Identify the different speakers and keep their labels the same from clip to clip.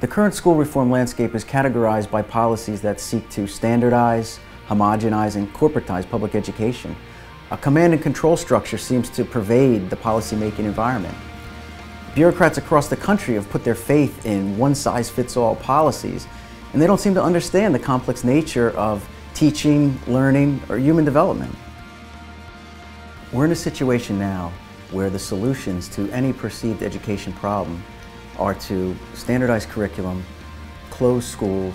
Speaker 1: The current school reform landscape is categorized by policies that seek to standardize, homogenize, and corporatize public education. A command and control structure seems to pervade the policymaking environment. Bureaucrats across the country have put their faith in one-size-fits-all policies, and they don't seem to understand the complex nature of teaching, learning, or human development. We're in a situation now where the solutions to any perceived education problem are to standardize curriculum, close schools,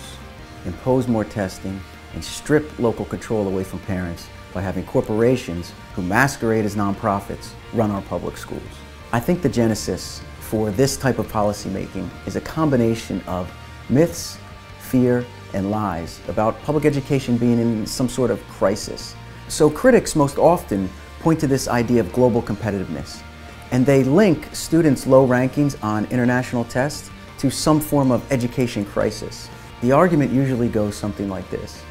Speaker 1: impose more testing, and strip local control away from parents by having corporations who masquerade as nonprofits run our public schools. I think the genesis for this type of policymaking is a combination of myths, fear, and lies about public education being in some sort of crisis. So critics most often point to this idea of global competitiveness, and they link students' low rankings on international tests to some form of education crisis. The argument usually goes something like this.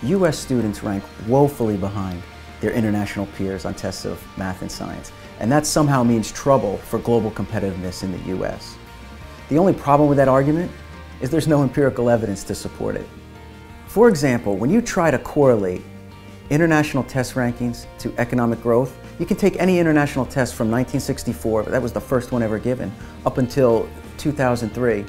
Speaker 1: U.S. students rank woefully behind their international peers on tests of math and science, and that somehow means trouble for global competitiveness in the U.S. The only problem with that argument is there's no empirical evidence to support it. For example, when you try to correlate international test rankings to economic growth, you can take any international test from 1964, that was the first one ever given, up until 2003.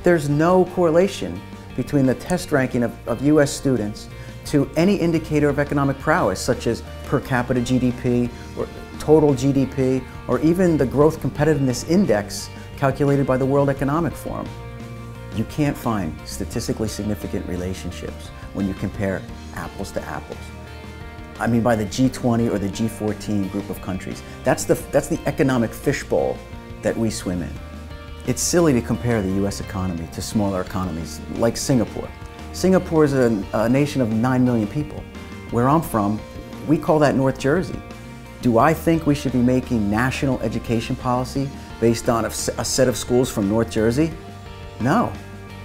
Speaker 1: There's no correlation between the test ranking of U.S. students to any indicator of economic prowess, such as per capita GDP, or total GDP, or even the Growth Competitiveness Index calculated by the World Economic Forum. You can't find statistically significant relationships when you compare apples to apples. I mean by the G20 or the G14 group of countries. That's the economic fishbowl that we swim in. It's silly to compare the U.S. economy to smaller economies like Singapore. Singapore is a nation of 9 million people. Where I'm from, we call that North Jersey. Do I think we should be making national education policy based on a set of schools from North Jersey? No.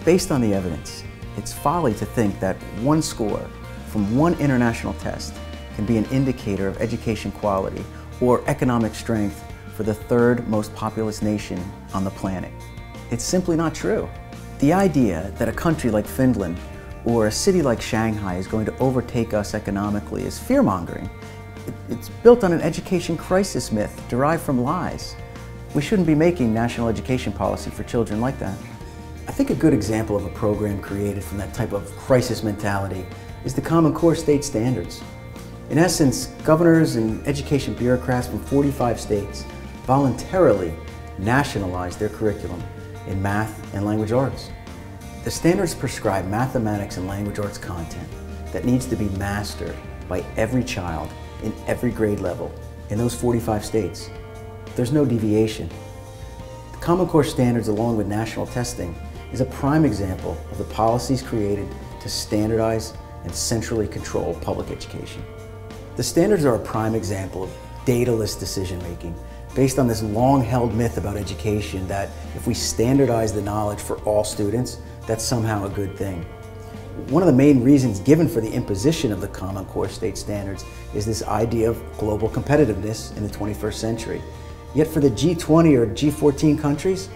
Speaker 1: Based on the evidence, it's folly to think that one score from one international test can be an indicator of education quality or economic strength for the third most populous nation on the planet. It's simply not true. The idea that a country like Finland or a city like Shanghai is going to overtake us economically is fear-mongering. It's built on an education crisis myth derived from lies. We shouldn't be making national education policy for children like that. I think a good example of a program created from that type of crisis mentality is the Common Core state standards. In essence, governors and education bureaucrats from 45 states voluntarily nationalized their curriculum in math and language arts. The standards prescribe mathematics and language arts content that needs to be mastered by every child in every grade level in those 45 states. There's no deviation. The Common Core standards, along with national testing, is a prime example of the policies created to standardize and centrally control public education. The standards are a prime example of dataless decision-making based on this long-held myth about education that if we standardize the knowledge for all students, that's somehow a good thing. One of the main reasons given for the imposition of the Common Core state standards is this idea of global competitiveness in the 21st century. Yet for the G20 or G14 countries,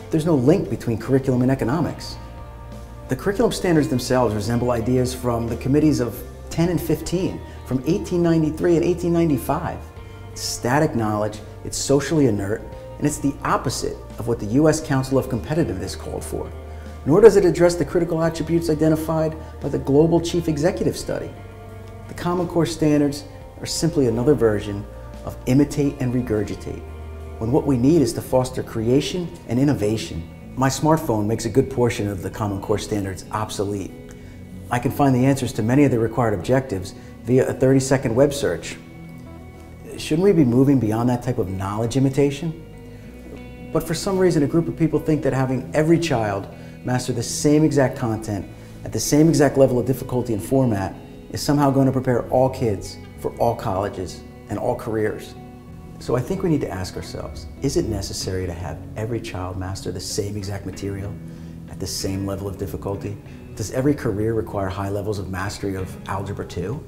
Speaker 1: there's no link between curriculum and economics. The curriculum standards themselves resemble ideas from the committees of 10 and 15, from 1893 and 1895. It's static knowledge, it's socially inert, and it's the opposite of what the U.S. Council of Competitiveness called for. Nor does it address the critical attributes identified by the Global Chief Executive Study. The Common Core standards are simply another version of imitate and regurgitate, when what we need is to foster creation and innovation. My smartphone makes a good portion of the Common Core standards obsolete. I can find the answers to many of the required objectives via a 30-second web search. Shouldn't we be moving beyond that type of knowledge imitation? But for some reason, a group of people think that having every child master the same exact content at the same exact level of difficulty and format is somehow going to prepare all kids for all colleges and all careers. So I think we need to ask ourselves, is it necessary to have every child master the same exact material at the same level of difficulty? Does every career require high levels of mastery of Algebra 2?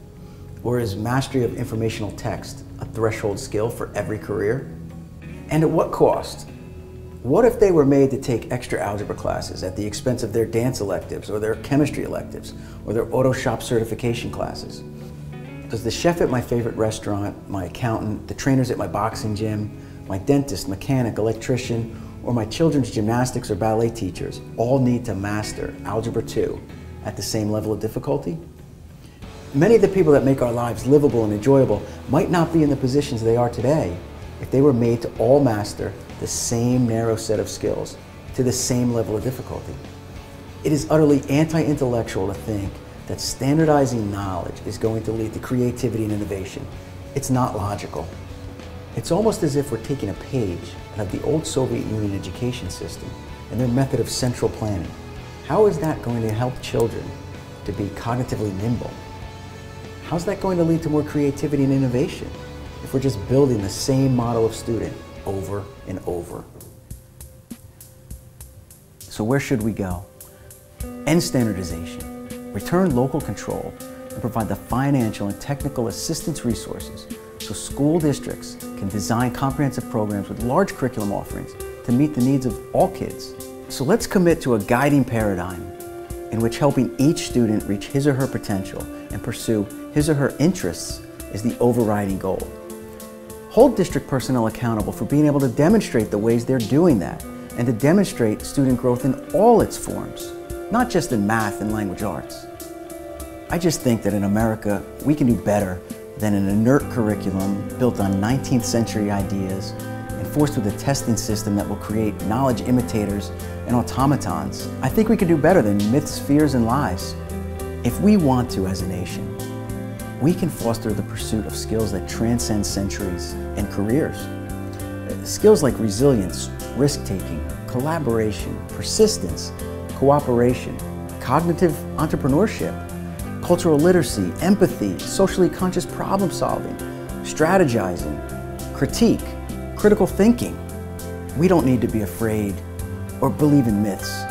Speaker 1: Or is mastery of informational text a threshold skill for every career? And at what cost? What if they were made to take extra algebra classes at the expense of their dance electives or their chemistry electives or their auto shop certification classes? Does the chef at my favorite restaurant, my accountant, the trainers at my boxing gym, my dentist, mechanic, electrician, or my children's gymnastics or ballet teachers all need to master Algebra 2 at the same level of difficulty? Many of the people that make our lives livable and enjoyable might not be in the positions they are today if they were made to all master the same narrow set of skills to the same level of difficulty. It is utterly anti-intellectual to think that standardizing knowledge is going to lead to creativity and innovation. It's not logical. It's almost as if we're taking a page out of the old Soviet Union education system and their method of central planning. How is that going to help children to be cognitively nimble? How's that going to lead to more creativity and innovation if we're just building the same model of student over and over? So where should we go? End standardization, return local control, and provide the financial and technical assistance resources so school districts can design comprehensive programs with large curriculum offerings to meet the needs of all kids. So let's commit to a guiding paradigm in which helping each student reach his or her potential and pursue his or her interests is the overriding goal. Hold district personnel accountable for being able to demonstrate the ways they're doing that and to demonstrate student growth in all its forms, not just in math and language arts. I just think that in America, we can do better than an inert curriculum built on 19th century ideas and forced with a testing system that will create knowledge imitators and automatons. I think we can do better than myths, fears, and lies. If we want to as a nation, we can foster the pursuit of skills that transcend centuries and careers. Skills like resilience, risk-taking, collaboration, persistence, cooperation, cognitive entrepreneurship, cultural literacy, empathy, socially conscious problem solving, strategizing, critique, critical thinking. We don't need to be afraid or believe in myths.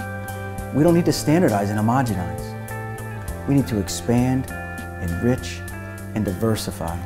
Speaker 1: We don't need to standardize and homogenize. We need to expand, enrich, and diversify.